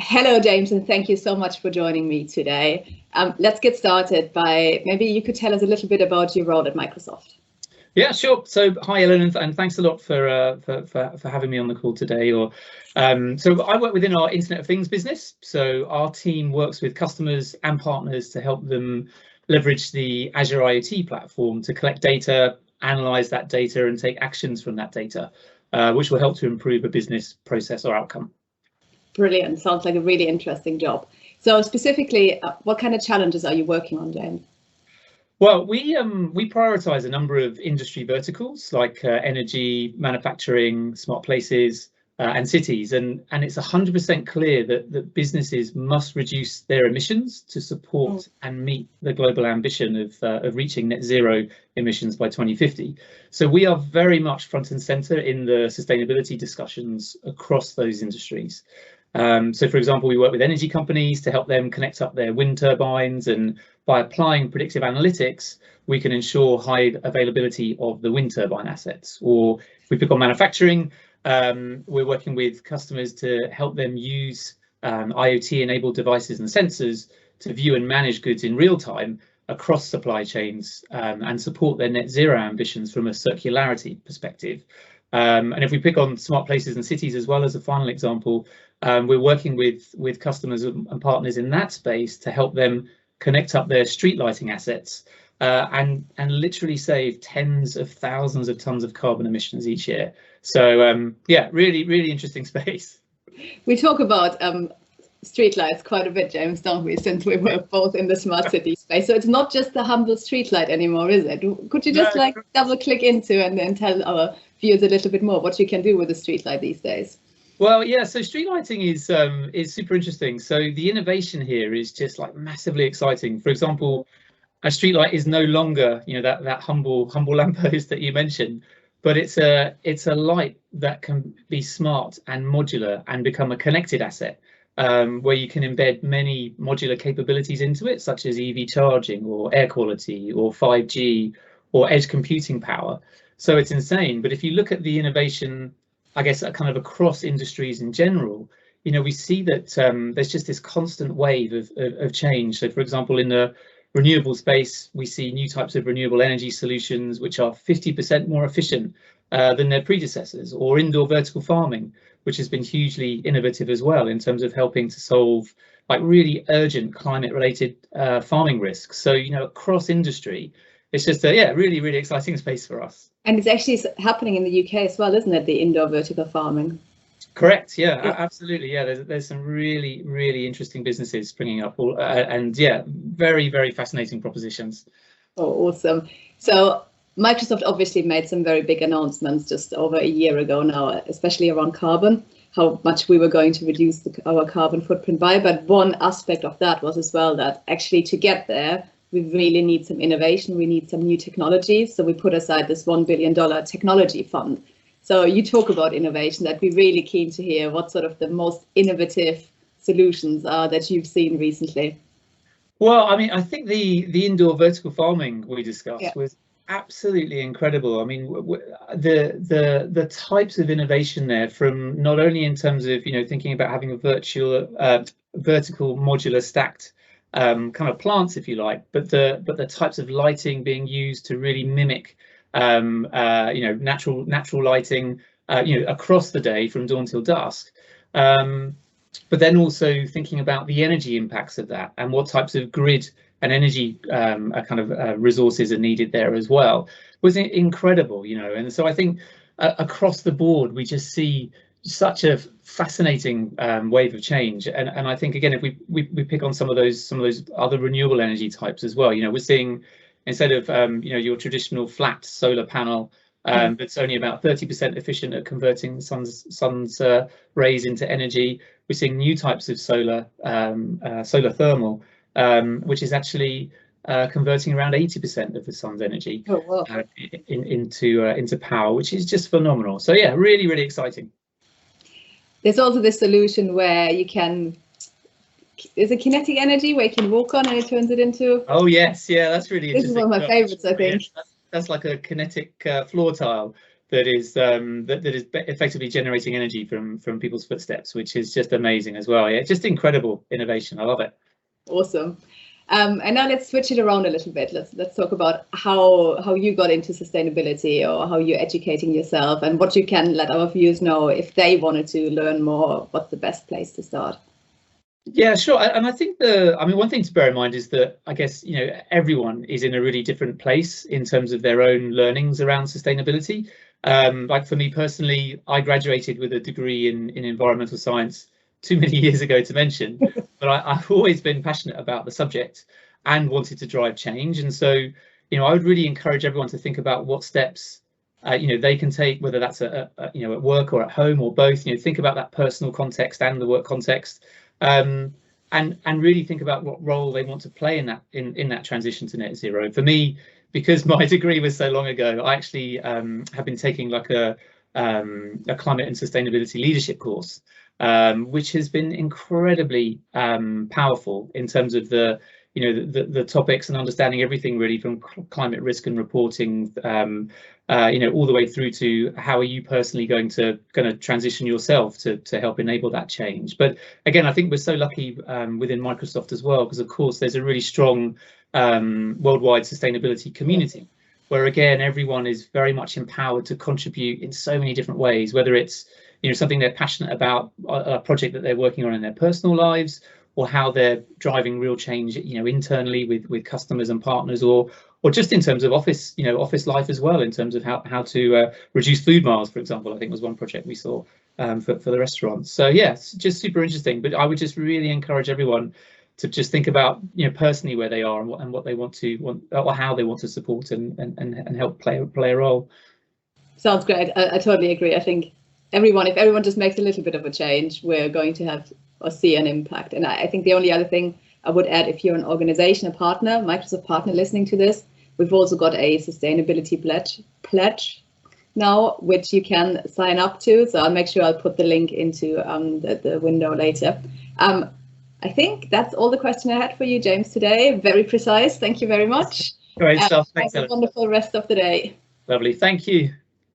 Hello, James, and thank you so much for joining me today. Let's get started by maybe you could tell us a little bit about your role at Microsoft. Yeah, sure. So hi, Ellen, and thanks a lot for having me on the call today. So I work within our Internet of Things business. So our team works with customers and partners to help them leverage the Azure IoT platform to collect data, analyze that data, and take actions from that data, which will help to improve a business process or outcome. Brilliant. Sounds like a really interesting job. So specifically, what kind of challenges are you working on, James? Well, we prioritize a number of industry verticals like energy, manufacturing, smart places, and cities, and it's 100% clear that businesses must reduce their emissions to support and meet the global ambition of reaching net zero emissions by 2050. So we are very much front and center in the sustainability discussions across those industries. So, for example, we work with energy companies to help them connect up their wind turbines, and by applying predictive analytics, we can ensure high availability of the wind turbine assets. Or if we pick on manufacturing, we're working with customers to help them use IoT-enabled devices and sensors to view and manage goods in real time across supply chains and support their net zero ambitions from a circularity perspective. And if we pick on smart places and cities as well as a final example, we're working with customers and partners in that space to help them connect up their street lighting assets and literally save tens of thousands of tons of carbon emissions each year. So yeah, really interesting space. We talk about streetlights quite a bit, James, don't we? Since we work both in the smart city space, so it's not just the humble streetlight anymore, is it? Could you just double click into and then tell our viewers a little bit more what you can do with the streetlight these days? Well, yeah, so street lighting is super interesting. So the innovation here is just like massively exciting. For example, a street light is no longer, that humble lamppost that you mentioned, but it's a light that can be smart and modular and become a connected asset, where you can embed many modular capabilities into it, such as EV charging or air quality or 5G or edge computing power. So it's insane. But if you look at the innovation, I guess, kind of across industries in general, we see that there's just this constant wave of change. So, for example, in the renewable space, we see new types of renewable energy solutions which are 50% more efficient than their predecessors, or indoor vertical farming, which has been hugely innovative as well in terms of helping to solve like really urgent climate-related farming risks. So, across industry, it's just a really exciting space for us. And it's actually happening in the UK as well, isn't it? The indoor vertical farming. Correct. Yeah, absolutely. Yeah, there's some really interesting businesses springing up, and yeah, very fascinating propositions. Oh, awesome. So Microsoft obviously made some very big announcements just over a year ago now, especially around carbon, how much we were going to reduce our carbon footprint by. But one aspect of that was as well that actually to get there, we really need some innovation. We need some new technologies. So we put aside this $1 billion technology fund. So you talk about innovation, that we're really keen to hear what sort of the most innovative solutions are that you've seen recently. Well, I mean, I think the indoor vertical farming we discussed was absolutely incredible. I mean, the types of innovation there, from not only in terms of thinking about having a vertical modular stacked kind of plants, if you like, but the types of lighting being used to really mimic natural lighting across the day from dawn till dusk, but then also thinking about the energy impacts of that and what types of grid and energy resources are needed there as well was incredible. And so I think across the board we just see such a fascinating wave of change, and I think again, if we pick on some of those other renewable energy types as well, we're seeing, instead of your traditional flat solar panel that's only about 30% efficient at converting sun's rays into energy, we're seeing new types of solar thermal, which is actually converting around 80% of the sun's energy into power, which is just phenomenal. So yeah, really exciting. There's also this solution where you can, is it kinetic energy where you can walk on and it turns it into? Oh yes, yeah, that's really interesting. This is one of my favorites, I think. That's like a kinetic floor tile. that is effectively generating energy from people's footsteps, which is just amazing as well. Yeah, just incredible innovation. I love it. Awesome. And now let's switch it around a little bit. Let's talk about how you got into sustainability, or how you're educating yourself, and what you can let our viewers know if they wanted to learn more. What's the best place to start? Yeah, sure. And I think one thing to bear in mind is that I guess, everyone is in a really different place in terms of their own learnings around sustainability. Like for me personally, I graduated with a degree in environmental science too many years ago to mention, but I've always been passionate about the subject and wanted to drive change. And so, I would really encourage everyone to think about what steps they can take, whether that's at work or at home or both. Think about that personal context and the work context. And really think about what role they want to play in that transition to net zero. For me, because my degree was so long ago, I actually have been taking like a climate and sustainability leadership course, which has been incredibly powerful in terms of the topics and understanding everything really from climate risk and reporting, all the way through to how are you personally going to transition yourself to help enable that change. But again, I think we're so lucky within Microsoft as well, because of course there's a really strong worldwide sustainability community, where again everyone is very much empowered to contribute in so many different ways, whether it's something they're passionate about, a project that they're working on in their personal lives, or how they're driving real change, internally with customers and partners, or just in terms of office life as well, in terms of how to reduce food miles, for example. I think was one project we saw for the restaurants. So yeah, it's just super interesting. But I would just really encourage everyone to just think about personally where they are and what they want or how they want to support and help play a role. Sounds great. I totally agree. I think if everyone just makes a little bit of a change, we're going to have or see an impact. And I think the only other thing I would add, if you're an organization, a partner, Microsoft partner listening to this, we've also got a sustainability pledge now, which you can sign up to. So I'll make sure I'll put the link into the window later. I think that's all the question I had for you, James, today. Very precise. Thank you very much. Great stuff. Thanks, have a wonderful rest of the day. Lovely. Thank you.